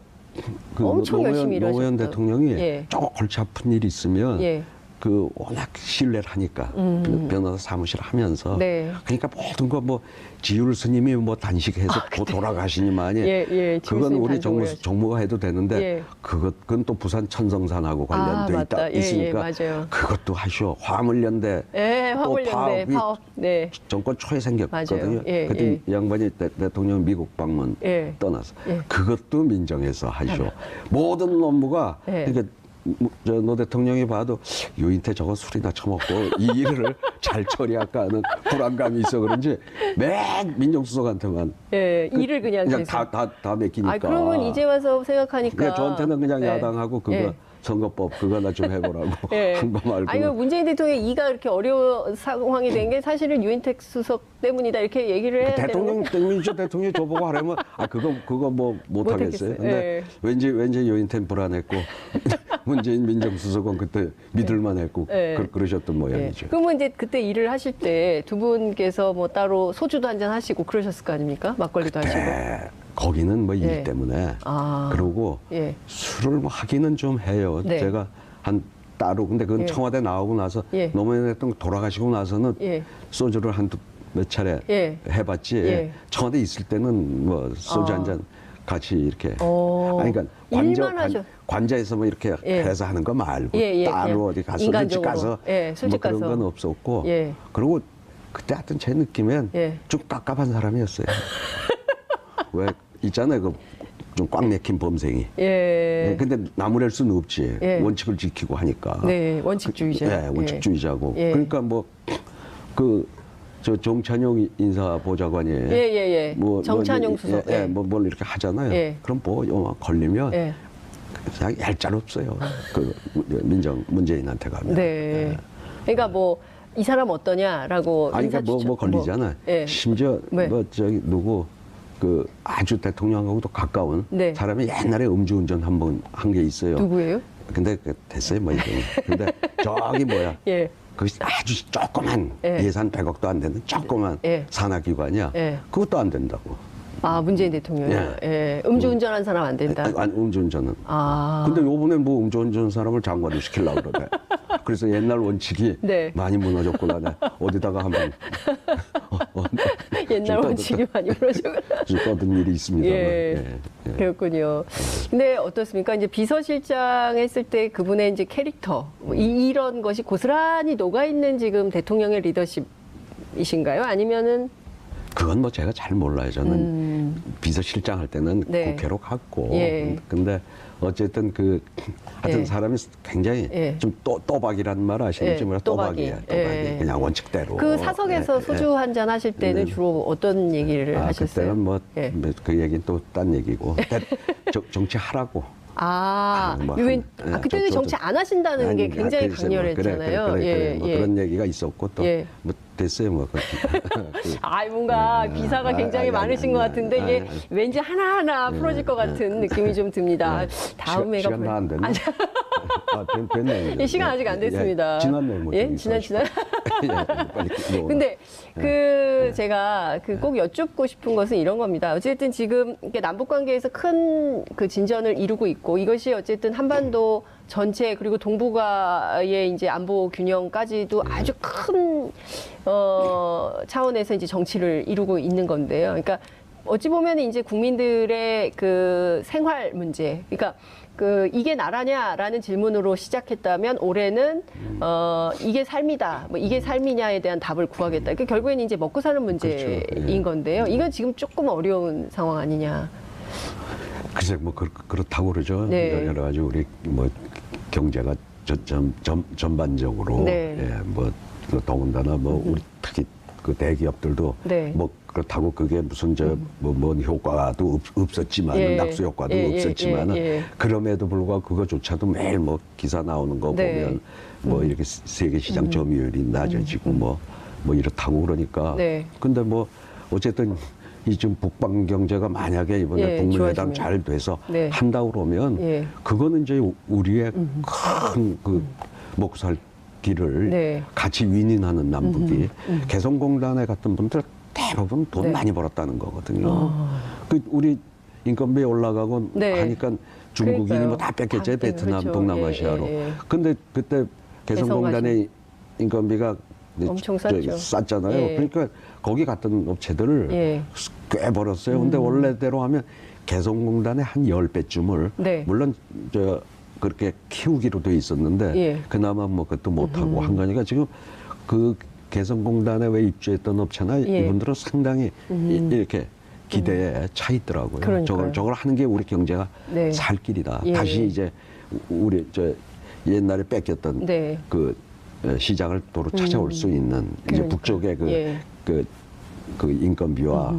그 엄청 열심히 노무현 일하셨다. 대통령이 조금 골치 아픈 일이 있으면 그 워낙 신뢰를 하니까 변호사 사무실 하면서 그러니까 모든 거 뭐 지율 스님이 뭐 단식해서 돌아가시니만이 그건 우리 정무가 해도 되는데 그건 또 부산 천성산하고 관련돼 있으니까 그것도 하시오. 화물연대 화물연대 파업 정권 초에 생겼거든요. 그때 이 양반이 대통령 미국 방문 떠나서 그것도 민정해서 하시오. 모든 업무가 그러니까 노 대통령이 봐도 유인태 저거 술이나 처먹고 이 일을 잘 처리할까 하는 불안감이 있어 그런지 맨 민정수석한테만 일을 그냥 다 맡기니까. 그러면 이제 와서 생각하니까 저한테는 그냥 야당하고 그거 선거법 그거나 좀 해보라고 한 거 말고. 아니 문재인 대통령의 이가 이렇게 어려운 상황이 된 게 사실은 유인택 수석 때문이다 이렇게 얘기를 해야 대통령 때문이죠. 대통령이 저보고 하려면 그거 뭐 못하겠어요. 근데 왠지 유인태는 불안했고 문재인 민정수석은 그때 믿을만했고 그러셨던 모양이죠. 그러면 이제 그때 일을 하실 때 두 분께서 뭐 따로 소주도 한잔 하시고 그러셨을 거 아닙니까? 막걸리도 하시고. 거기는 뭐 일 때문에 그러고 술을 뭐 하기는 좀 해요. 제가 한 따로 근데 그건 청와대 나오고 나서 노무현 대통령 돌아가시고 나서는 소주를 몇 차례 해봤지. 청와대 있을 때는 뭐 소주 한 잔 같이 이렇게. 아니 그러니까 관저에서 뭐 이렇게 해서 하는 거 말고 따로 어디 가서 술집 가서 뭐 그런 건 없었고. 그리고 그때 하여튼 제 느낌엔 좀 깝깝한 사람이었어요. 왜 있잖아요, 그 좀 꽉 막힌 범생이. 근데 나무랄 수는 없지. 원칙을 지키고 하니까. 원칙주의자. 원칙주의자고. 그러니까 뭐 저 정찬용 인사보좌관이 정찬용 수석. 뭘 이렇게 하잖아요. 그럼 뭐 영화 걸리면 그냥 얄짤없어요. 그 문재인한테 가면. 그러니까 뭐 이 사람 어떠냐라고. 아니 그러니까 뭐 걸리잖아. 심지어 뭐 저기 누구. 그 아주 대통령하고도 가까운 사람이 옛날에 음주운전 한 번 한 게 있어요. 누구예요? 근데 됐어요, 뭐 이거. 근데 저기 뭐야? 그 아주 조그만 예산 100억도 안 되는 조그만 산하기관이야. 그것도 안 된다고. 문재인 대통령이요. 음주운전한 사람 안 된다. 아니, 음주운전은. 근데 요번에 뭐 음주운전 사람을 장관으로 시키려고 그러대. 그래서 옛날 원칙이 많이 무너졌구나. 어디다가 한번 옛날 원칙이 많이 무너졌구나. 떠든 일이 있습니다만. 그렇군요. 근데 어떻습니까? 이제 비서실장 했을 때 그분의 이제 캐릭터 이런 것이 고스란히 녹아 있는 지금 대통령의 리더십이신가요? 아니면은 그건 뭐 제가 잘 몰라요. 저는 비서실장 할 때는 국회로 갔고. 근데 어쨌든 하여튼 사람이 굉장히 좀 또박이라는 말 아시는지 몰라. 또박이야. 또박이. 그냥 원칙대로. 그 사석에서 소주 한잔 하실 때는 주로 어떤 얘기를 하셨어요? 그때는 뭐 그 얘기는 또 딴 얘기고. 정치하라고. 그때는 정치 안 하신다는 게 굉장히 강렬했잖아요. 그래, 뭐 그런 얘기가 있었고 또 뭐 됐어요 뭐. 뭔가 기사가 굉장히 많으신 것 같은데 이게 왠지 하나하나 풀어질 것 같은 느낌이 좀 듭니다. 다음 회가 시간 안 됐나? 됐네. 예, 시간 아직 안 됐습니다. 지났네 뭐. 예, 지난. 근데 제가 꼭 여쭙고 싶은 것은 이런 겁니다. 어쨌든 지금 남북 관계에서 큰 그 진전을 이루고 있고 이것이 어쨌든 한반도 전체 그리고 동북아의 이제 안보 균형까지도 아주 큰 차원에서 이제 정치를 이루고 있는 건데요. 그러니까 어찌 보면 이제 국민들의 그 생활 문제, 그러니까 이게 나라냐라는 질문으로 시작했다면 올해는 이게 삶이다, 뭐 이게 삶이냐에 대한 답을 구하겠다. 그러니까 결국에는 이제 먹고 사는 문제인 그렇죠. 건데요. 이건 지금 조금 어려운 상황 아니냐. 글쎄 뭐 그렇다고 그러죠. 여러 가지 우리 뭐 경제가 전반적으로 뭐 더군다나 뭐 우리 특히 그 대기업들도 뭐 그렇다고 그게 무슨 뭔 효과도 없었지만 낙수 효과도 없었지만은 그럼에도 불구하고 그거조차도 매일 뭐 기사 나오는 거 보면 뭐 이렇게 세계 시장 점유율이 낮아지고 뭐 이렇다고 그러니까 근데 뭐 어쨌든 이 지금 북방 경제가 만약에 이번에 북미회담 잘 돼서 한다고 그러면 그거는 이제 우리의 큰 그 먹고 살 길을 같이 윈윈하는 남북이 개성공단에 갔던 분들 대부분 돈 많이 벌었다는 거거든요. 그 우리 인건비 올라가고 하니까 중국인이 뭐 다 뺏겼죠. 베트남, 그렇죠. 동남아시아로. 근데 그때 개성공단의 인건비가 엄청 쌌죠. 쌌잖아요. 그러니까 거기 갔던 업체들을 꽤 벌었어요. 근데 원래대로 하면 개성공단의 한 10배쯤을 물론 그렇게 키우기로 돼 있었는데 그나마 뭐 그것도 못하고 한 거니까 지금 그 개성공단에 왜 입주했던 업체나 이분들은 상당히 이렇게 기대에 차 있더라고요. 저걸 하는 게 우리 경제가 살 길이다. 다시 이제 우리 옛날에 뺏겼던 그 시장을 도로 찾아올 수 있는 이제 북쪽의 그 인건비와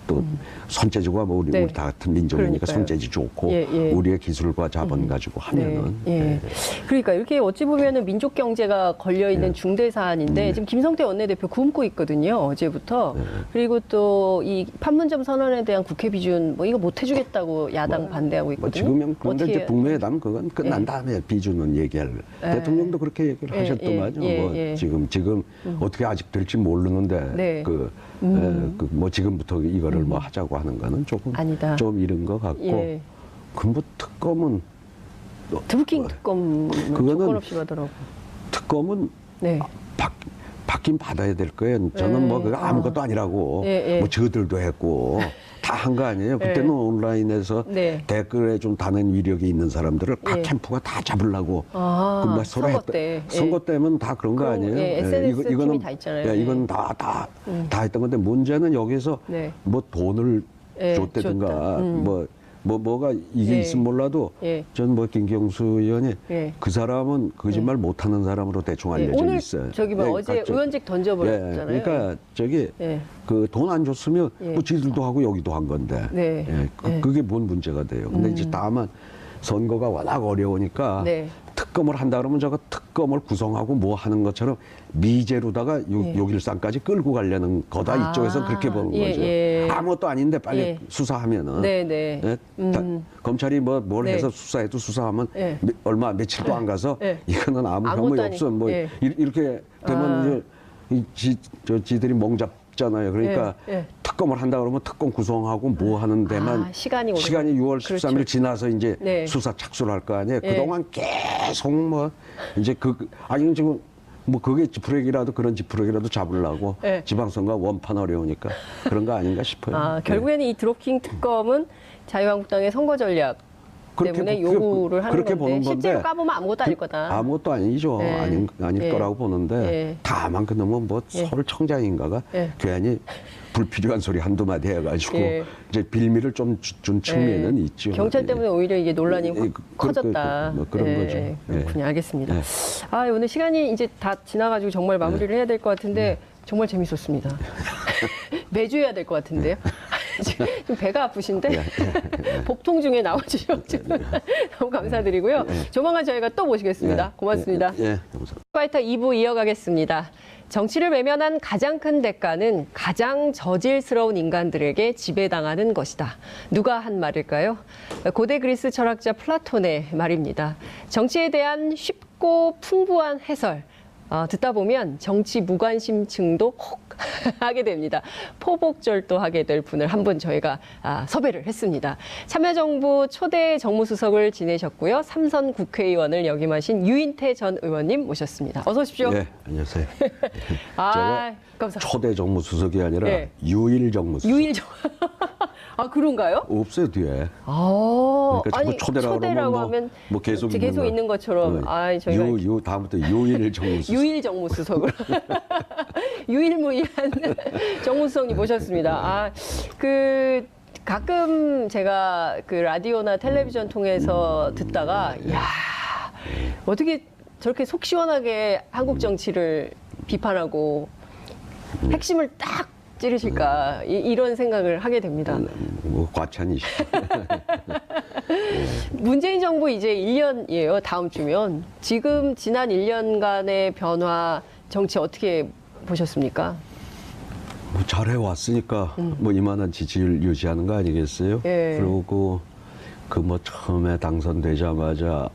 또 손재주가 뭐 우리 다 같은 민족이니까 손재주 좋고 우리의 기술과 자본 가지고 하면은 그러니까 이렇게 어찌 보면은 민족 경제가 걸려 있는 중대 사안인데 지금 김성태 원내대표 굶고 있거든요, 어제부터. 그리고 또 이 판문점 선언에 대한 국회 비준 뭐 이거 못 해주겠다고 야당 반대하고 있거든요. 지금은 그런데 이제 북미회담 그건 끝난 다음에 비준은 얘기할 대통령도 그렇게 얘기를 하셨더만요. 지금 어떻게 아직 될지 모르는데 뭐 지금부터 이거를 뭐 하자고 하는 거는 아니다. 좀 이른 것 같고 근무 특검은 드루킹 특검 조건 없이 가더라고. 특검은 받긴 받아야 될 거예요. 저는 뭐 그거 아무것도 아니라고 뭐 저들도 했고 다 한 거 아니에요. 그때는 온라인에서 댓글에 좀 다른 위력이 있는 사라들을 각 캠프가 다 잡으려고 선거 때 선거 때면 다 그런 거 아니에요. SNS 팀이 다 있잖아요. 이건 다 했던 건데 문제는 여기서 뭐 돈을 줬다든가 뭐가 이게 있으면 몰라도 전 뭐 김경수 의원이 그 사람은 거짓말 못하는 사람으로 대충 알려져 오늘 있어요. 어제 의원직 던져버렸잖아요. 그러니까 그 돈 안 줬으면 뭐 지들도 하고 여기도 한 건데 그게 뭔 문제가 돼요. 근데 이제 다만 선거가 워낙 어려우니까 특검을 한다 그러면 저거 특검을 구성하고 뭐 하는 것처럼 미제로다가 6.13까지 끌고 가려는 거다. 이쪽에서 그렇게 보는 거죠. 아무것도 아닌데 빨리 수사하면은 검찰이 뭘 해서 수사해도 수사하면 며칠도 안 가서 이거는 아무 혐의 없어 뭐 이렇게 되면 이제 지들이 멍잡잖아요. 그러니까 특검을 한다 그러면 특검 구성하고 뭐 하는 데만 시간이 6월 13일 지나서 이제 수사 착수를 할 거 아니에요. 그동안 계속 뭐 이제 아니 지금 뭐 그게 지푸레기라도 그런 지푸레기라도 잡으려고 지방선거 원판 어려우니까 그런 거 아닌가 싶어요. 결국에는 이 드루킹 특검은 자유한국당의 선거 전략 때문에 요구를 하는 건데 실제로 까보면 아무것도 아닐 거다. 아무것도 아니죠. 아닐 거라고 보는데 다만 그놈은 뭐 서울 청장인가가 괜히 불필요한 소리 한두 마디 해가지고 이제 빌미를 좀 준 측면은 있죠. 경찰 때문에 오히려 이게 논란이 커졌다. 그런 거죠. 그렇군요. 알겠습니다. 오늘 시간이 이제 다 지나가지고 정말 마무리를 해야 될 것 같은데 정말 재밌었습니다. 매주 해야 될 것 같은데요. 좀 배가 아프신데 예. 복통 중에 나와주셔서 너무 감사드리고요. 조만간 저희가 또 모시겠습니다. 고맙습니다. 예, 감사합니다. 파이터 2부 이어가겠습니다. 정치를 외면한 가장 큰 대가는 가장 저질스러운 인간들에게 지배당하는 것이다. 누가 한 말일까요? 고대 그리스 철학자 플라톤의 말입니다. 정치에 대한 쉽고 풍부한 해설. 듣다 보면 정치 무관심층도 혹 하게 됩니다. 포복절도하게 될 분을 한 분 저희가 섭외를 했습니다. 참여정부 초대 정무수석을 지내셨고요. 3선 국회의원을 역임하신 유인태 전 의원님 모셨습니다. 어서 오십시오. 예, 안녕하세요. 아, 감사합니다. 초대 정무수석이 아니라 네. 유일 정무수석. 유일 정 그런가요? 없어요 뒤에. 그러니까 자꾸 초대라고 하면 뭐 계속 있는 것처럼. 저희가 다음부터 유일 정무수석. 유일 정무수석으로 유일무이한 정무수석님 모셨습니다. 가끔 제가 그 라디오나 텔레비전 통해서 듣다가 야 어떻게 저렇게 속 시원하게 한국 정치를 비판하고 핵심을 딱 찌르실까 이런 생각을 하게 됩니다. 뭐 과찬이시죠. 문재인 정부 이제 1년이에요. 다음 주면. 지금 지난 1년간의 변화 정치 어떻게 보셨습니까? 뭐 잘해왔으니까 뭐 이만한 지지율 유지하는 거 아니겠어요? 예. 그리고 그 뭐 처음에 당선되자마자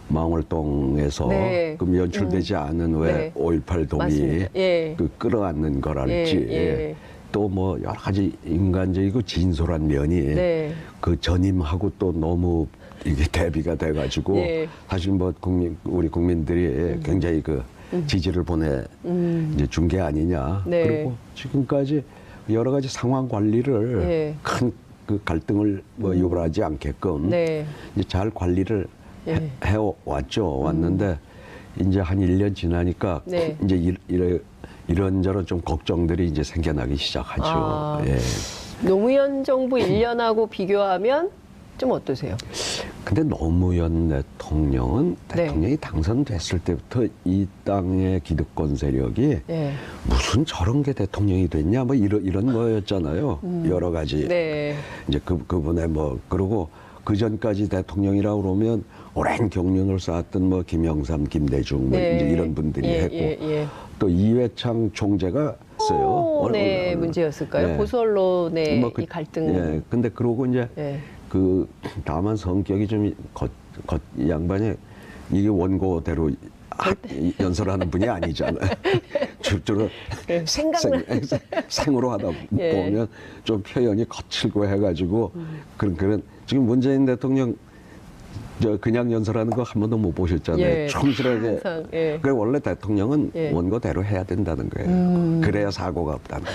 망월동에서 네. 그 연출되지 않은 왜 네. 5.18 동의 맞습니다. 예. 그 끌어안는 거랄지 예. 또 뭐 여러 가지 인간적이고 진솔한 면이 네. 그 전임하고 또 너무 이게 대비가 돼가지고 예. 사실 뭐 우리 국민들이 굉장히 그 지지를 보내 이제 준 게 아니냐. 네. 그리고 지금까지 여러 가지 상황 관리를 예. 큰 그 갈등을 뭐 유발하지 않게끔 네. 이제 잘 관리를 예. 해왔죠. 왔는데 이제 한 1년 지나니까 네. 이제 이런저런 좀 걱정들이 이제 생겨나기 시작하죠. 예. 노무현 정부 1년하고 비교하면 좀 어떠세요? 근데 노무현 대통령은 네. 대통령이 당선됐을 때부터 이 땅의 기득권 세력이 네. 무슨 저런 게 대통령이 됐냐 뭐 이런 거였잖아요. 여러 가지. 네. 이제 그분의 뭐 그러고 그 전까지 대통령이라고 그러면 오랜 경륜을 쌓았던 뭐 김영삼, 김대중 뭐 네. 이제 이런 분들이 예, 했고 예. 또 이회창 총재가 있어요. 네, 문제였을까요? 네. 보수 언론의 뭐 이 갈등. 예. 근데 그러고 이제 예. 다만 성격이 좀 이 양반이 이게 원고대로 연설하는 분이 아니잖아요. 주로 생으로 하다 예. 보면 좀 표현이 거칠고 해가지고 그런 지금 문재인 대통령 그냥 연설하는 거 한 번도 못 보셨잖아요. 예. 충실하게. 항상, 예. 그 원래 대통령은 예. 원고대로 해야 된다는 거예요. 그래야 사고가 없다는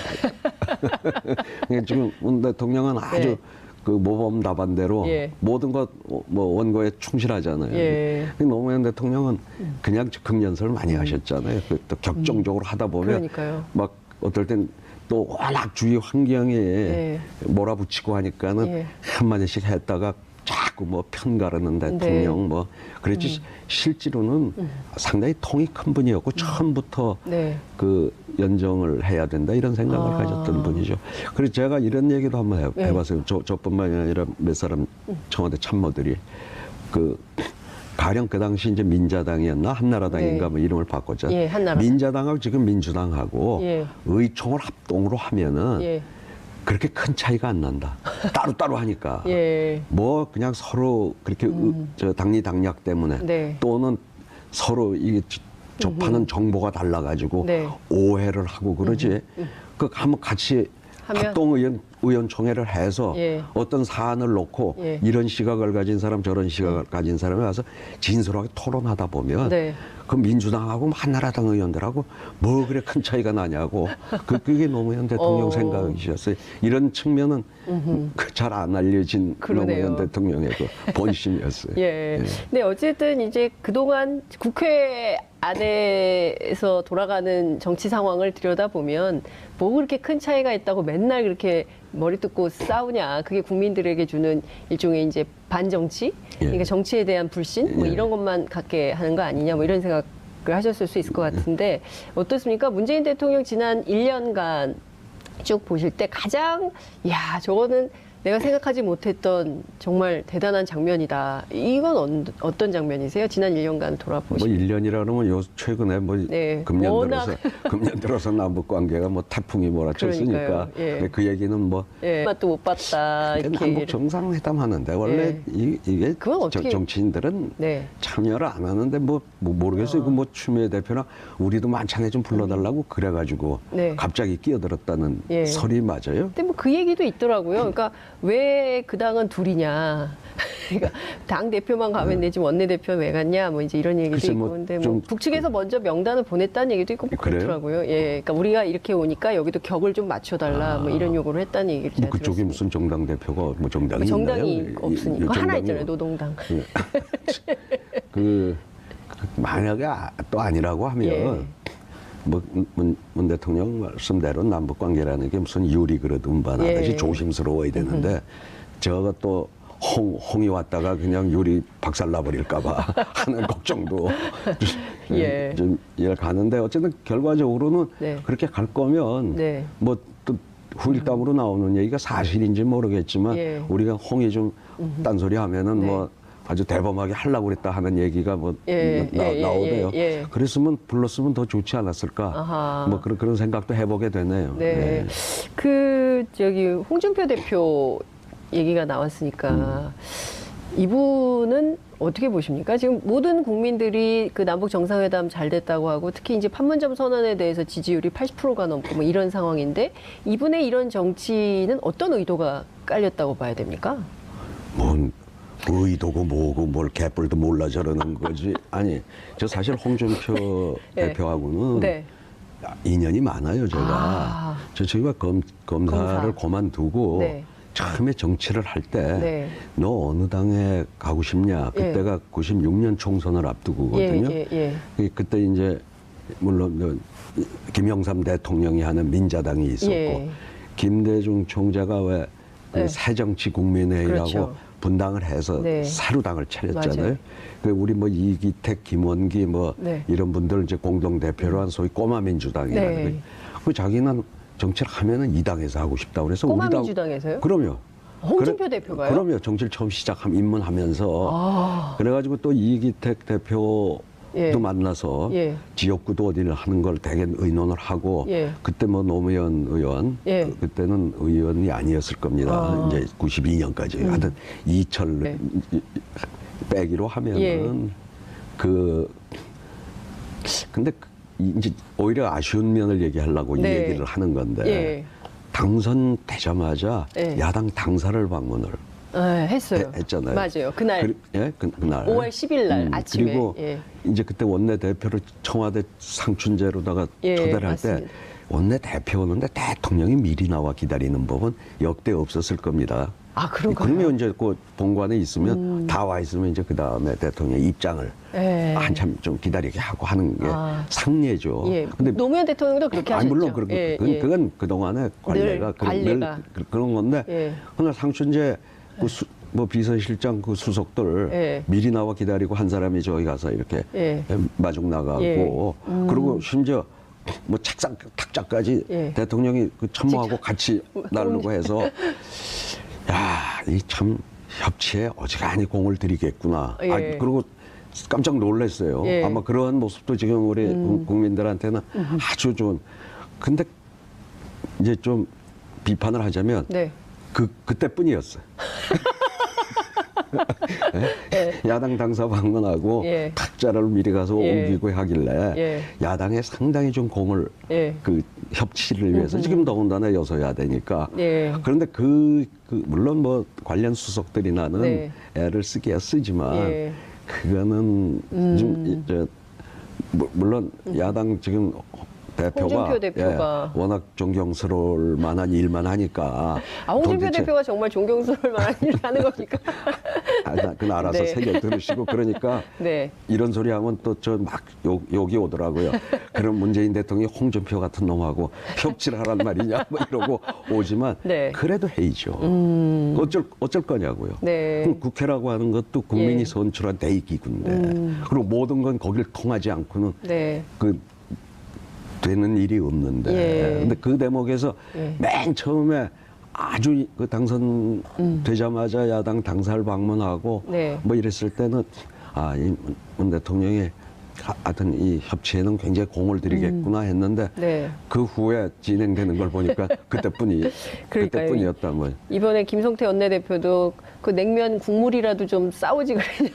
거예요. 지금 문 대통령은 아주 예. 그 모범 답안대로 예. 모든 것 뭐 원고에 충실하잖아요. 예. 노무현 대통령은 그냥 즉흥 연설을 많이 하셨잖아요. 또 격정적으로 하다 보면 그러니까요. 막 어떨 땐 또 워낙 주위 환경에 예. 몰아붙이고 하니까는 예. 한마디씩 했다가 자꾸 뭐 편가르는 대통령 네. 뭐 그랬지 실제로는 상당히 통이 큰 분이었고 처음부터 네. 그 연정을 해야 된다 이런 생각을 가졌던 분이죠. 그래서 제가 이런 얘기도 한번 네. 해봤어요. 저뿐만이 아니라 몇 사람 청와대 참모들이 그 가령 그 당시 이제 민자당이었나 한나라당인가 네. 뭐 이름을 바꿨잖아요. 예, 한나라당. 민자당하고 지금 민주당하고 예. 의총을 합동으로 하면은 예. 그렇게 큰 차이가 안 난다. 따로따로 하니까. 예. 뭐 그냥 서로 그렇게 저 당리당략 때문에 네. 또는 서로 이게 접하는 정보가 달라가지고 네. 오해를 하고 그러지. 그 한번 같이 하면? 합동의원총회를 해서 예. 어떤 사안을 놓고 예. 이런 시각을 가진 사람 저런 시각을 가진 사람이 와서 진솔하게 토론하다 보면 네. 그 민주당하고 한나라당 의원들하고 뭐 그래 큰 차이가 나냐고 그게 노무현 대통령 생각이셨어요. 이런 측면은 잘 안 알려진 그러네요. 노무현 대통령의 그 본심이었어요. 예. 근데 어쨌든 이제 그동안 국회 안에서 돌아가는 정치 상황을 들여다보면 뭐 그렇게 큰 차이가 있다고 맨날 그렇게 머리 뜯고 싸우냐. 그게 국민들에게 주는 일종의 이제 반정치? 그러니까 정치에 대한 불신? 뭐 예. 이런 것만 갖게 하는 거 아니냐. 뭐 이런 생각을 하셨을 수 있을 것 같은데 어떻습니까? 문재인 대통령 지난 1년간 쭉 보실 때 가장 야 저거는 내가 생각하지 못했던 정말 대단한 장면이다. 이건 어떤 장면이세요? 지난 1년간 뭐 돌아보시면. 1년이라 그러면 요 최근에 뭐 네, 금년 워낙 들어서 남북 관계가 뭐 태풍이 몰아쳤으니까 그러니까요. 예. 그 얘기는 뭐 예, 맛도 못 봤다. 이렇게 남북 얘기를. 정상회담 하는데 원래 예. 이게 그건 어떻게- 정치인들은 네. 참여를 안 하는데 뭐 모르겠어요. 그 뭐 추미애 대표나 우리도 만찬에 좀 불러달라고 그래가지고 네. 갑자기 끼어들었다는 예. 설이 맞아요. 근데 뭐 그 얘기도 있더라고요. 그러니까 왜 그 당은 둘이냐. 그러니까 당 대표만 가면 되지 원내 대표는 왜 갔냐. 뭐 이제 이런 얘기도 글쎄 있고. 뭐 근데 뭐 좀 북측에서 먼저 명단을 보냈다는 얘기도 있고 뭐 그래요? 그렇더라고요. 예. 그러니까 우리가 이렇게 오니까 여기도 격을 좀 맞춰달라. 뭐 이런 요구를 했다는 얘기를 제가 뭐 그쪽이 들었습니다. 무슨 정당 대표가 뭐 정당이 뭐 정당이 있나요? 없으니까. 하나 정당이 있잖아요. 노동당. 그 만약에 또 아니라고 하면 예. 뭐 문 대통령 말씀대로 남북 관계라는 게 무슨 유리 그릇 운반하듯이 예. 조심스러워야 되는데 저거 또 홍이 왔다가 그냥 유리 박살나 버릴까봐 하는 걱정도 예. 좀 이해가 가는데 어쨌든 결과적으로는 네. 그렇게 갈 거면 네. 뭐 또 후일담으로 나오는 얘기가 사실인지 모르겠지만 예. 우리가 홍이 좀 딴소리 하면은 네. 뭐 아주 대범하게 하려고 그랬다 하는 얘기가 뭐 예, 나오대요. 예. 그랬으면 불렀으면 더 좋지 않았을까. 아하. 뭐 그런 생각도 해보게 되네요. 네. 그 저기 홍준표 대표 얘기가 나왔으니까 이분은 어떻게 보십니까? 지금 모든 국민들이 그 남북 정상회담 잘 됐다고 하고 특히 이제 판문점 선언에 대해서 지지율이 80%가 넘고 뭐 이런 상황인데 이분의 이런 정치는 어떤 의도가 깔렸다고 봐야 됩니까? 뭔 의도고 뭐고 뭘 개뿔도 몰라 저러는 거지. 아니 저 사실 홍준표 네. 대표하고는 네. 인연이 많아요. 제가 아. 제가 검사를 그만두고 네. 처음에 정치를 할 때 네. 너 어느 당에 가고 싶냐. 그때가 96년 총선을 앞두고거든요. 그때 이제 물론 김영삼 대통령이 하는 민자당이 있었고 예. 김대중 총재가 왜 네. 새정치국민회의라고 그렇죠. 분당을 해서 네. 사루당을 차렸잖아요. 맞아요. 그 우리 뭐 이기택, 김원기 뭐 네. 이런 분들 이제 공동 대표로 한 소위 꼬마 민주당이라는 네. 거예요. 그 자기는 정치를 하면은 이 당에서 하고 싶다고 그래서 꼬마 우리 당 민주당에서요? 그럼요. 홍준표 대표가요? 그럼요. 정치를 처음 입문하면서 아. 그래가지고 또 이기택 대표도 예. 만나서 예. 지역구도 어디를 하는 걸 되게 의논을 하고 예. 그때 뭐 노무현 의원 예. 그때는 의원이 아니었을 겁니다. 아. 이제 92년까지 하여튼 이철 네. 빼기로 하면은 예. 근데 이제 오히려 아쉬운 면을 얘기하려고 이 네. 얘기를 하는 건데 예. 당선되자마자 예. 야당 당사를 방문을 네, 했어요. 했잖아요. 맞아요. 그날 그날 5월 10일 날 아침에. 그리고 예. 이제 그때 원내 대표를 청와대 상춘제로다가 예, 초대를 할 때 맞습니다. 원내 대표 오는데 대통령이 미리 나와 기다리는 법은 역대 없었을 겁니다. 아, 그런가요? 그러면 이제 그 본관에 있으면 다 와 있으면 이제 그 다음에 대통령 입장을 예. 한참 좀 기다리게 하고 하는 게 아. 상례죠. 예. 근데 노무현 대통령도 그렇게 아니, 하셨죠. 물론 예, 그건, 예. 그건 그동안의 관례가 관례가. 그런 건데 예. 그날 상춘제 뭐 비서실장 그 수석들 예. 미리 나와 기다리고 한 사람이 저기 가서 이렇게 예. 마중 나가고 예. 그리고 심지어 뭐 책상 탁자까지 예. 대통령이 그 참모하고 같이 나르고 해서 야, 이 참 협치에 어지간히 공을 들이겠구나. 예. 아, 그리고 깜짝 놀랐어요. 예. 아마 그런 모습도 지금 우리 국민들한테는 아주 좋은. 근데 이제 좀 비판을 하자면 네. 그때뿐이었어요. 야당 당사 방문하고 예. 탁자를 미리 가서 예. 옮기고 하길래 예. 야당에 상당히 좀 공을 예. 그 협치를 위해서 지금 더군다나 여소야되니까 예. 그런데 물론 뭐 관련 수석들이 나는 네. 애를 쓰기야 쓰지만 예. 그거는 좀 물론 야당 지금 홍준표 대표가. 워낙 존경스러울 만한 일만 하니까 홍준표 도대체 대표가 정말 존경스러울 만한 일을 하는 겁니까? 그건 알아서 네. 새겨 들으시고 그러니까 네. 이런 소리 하면 또 저 막 욕이 오더라고요. 그럼 문재인 대통령이 홍준표 같은 놈하고 협치를 하란 말이냐 뭐 이러고 오지만 네. 그래도 해이죠. 어쩔 거냐고요. 네. 그럼 국회라고 하는 것도 국민이 예. 선출한 대의기구인데 그리고 모든 건 거길 통하지 않고는 네. 그 되는 일이 없는데. 예. 근데 그 대목에서 예. 맨 처음에 아주 그 당선되자마자 야당 당사를 방문하고 네. 뭐 이랬을 때는 이 문 대통령이 하여튼 이 협치에는 굉장히 공을 들이겠구나 했는데 네. 그 후에 진행되는 걸 보니까 그때뿐이었다. 뭐. 이번에 김성태 원내대표도 그 냉면 국물이라도 좀 싸우지 그러냐.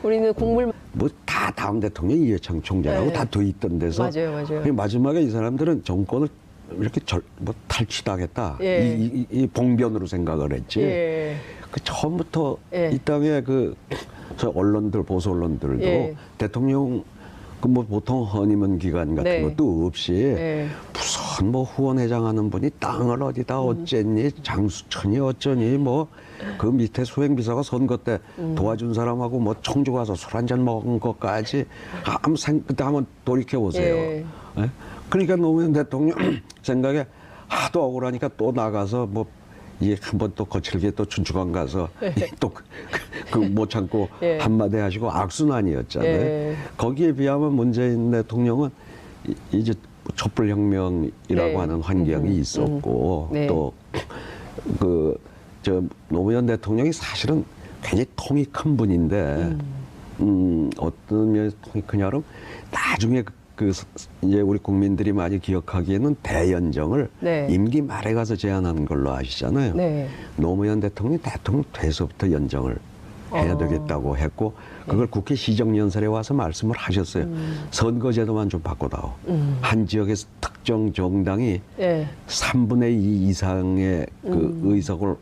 우리는 국물. 뭐 다 다음 대통령 이해창 총재하고 네. 다 돼 있던 데서 맞아요. 마지막에 이 사람들은 정권을 이렇게 탈취당했다. 예. 이 봉변으로 생각을 했지. 예. 그 처음부터 예. 이 땅에 저 언론들 보수 언론들도 예. 대통령 그 뭐 보통 허니문 기간 같은 네. 것도 없이 예. 무슨 뭐 후원회장하는 분이 땅을 어디다 어쨌니 장수천이 어쩌니 뭐 그 밑에 수행비서가 선거 때 도와준 사람하고 뭐 청주 가서 술 한잔 먹은 것까지 그때 한번 돌이켜 보세요. 예. 예? 그러니까 노무현 대통령 생각에 하도 억울하니까 또 나가서 뭐 이게 한번 또 거칠게 또 춘추관 가서 또 그 못 참고 예. 한마디 하시고 악순환이었잖아요. 예. 거기에 비하면 문재인 대통령은 이제 촛불혁명이라고 네. 하는 환경이 있었고 네. 또 저 노무현 대통령이 사실은 굉장히 통이 큰 분인데 어떤 면에서 통이 크냐면 나중에 이제 우리 국민들이 많이 기억하기에는 대연정을 네. 임기 말에 가서 제안한 걸로 아시잖아요. 네. 노무현 대통령이 대통령 돼서부터 연정을 해야 되겠다고 했고 그걸 국회 시정연설에 와서 말씀을 하셨어요. 선거제도만 좀 바꿔다오. 한 지역에서 특정 정당이 예. 3분의 2 이상의 그 의석을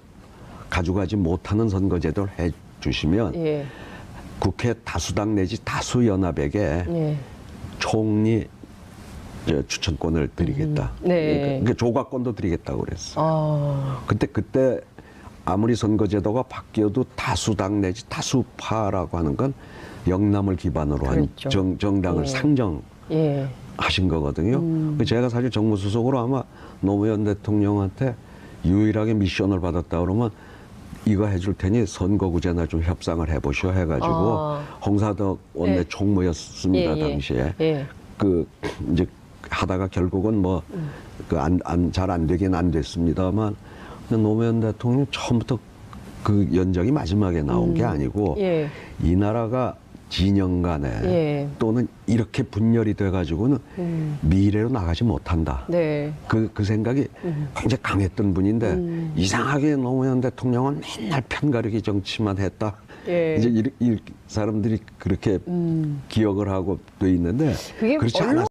가져가지 못하는 선거제도를 해 주시면 예. 국회 다수당 내지 다수연합에게 예. 총리 추천권을 드리겠다. 네. 그러니까 조각권도 드리겠다고 그랬어. 아. 그때 아무리 선거제도가 바뀌어도 다수당 내지 다수파라고 하는 건 영남을 기반으로 그렇죠. 한 정당을 예. 상정하신 예. 거거든요. 제가 사실 정무수석으로 아마 노무현 대통령한테 유일하게 미션을 받았다 그러면 이거 해줄 테니 선거구제나 좀 협상을 해보시오 해가지고 홍사덕 원내 네. 총무였습니다. 예, 예. 당시에 예. 이제 하다가 결국은 뭐 잘 안 되긴 안 됐습니다만 노무현 대통령 처음부터 그 연정이 마지막에 나온 게 아니고 예. 이 나라가 진영 간에 예. 또는 이렇게 분열이 돼가지고는 미래로 나가지 못한다. 네. 그 생각이 굉장히 강했던 분인데 이상하게 노무현 대통령은 맨날 편가르기 정치만 했다. 예. 이제 이 사람들이 그렇게 기억을 하고 돼 있는데 그게 그렇지 않았어요.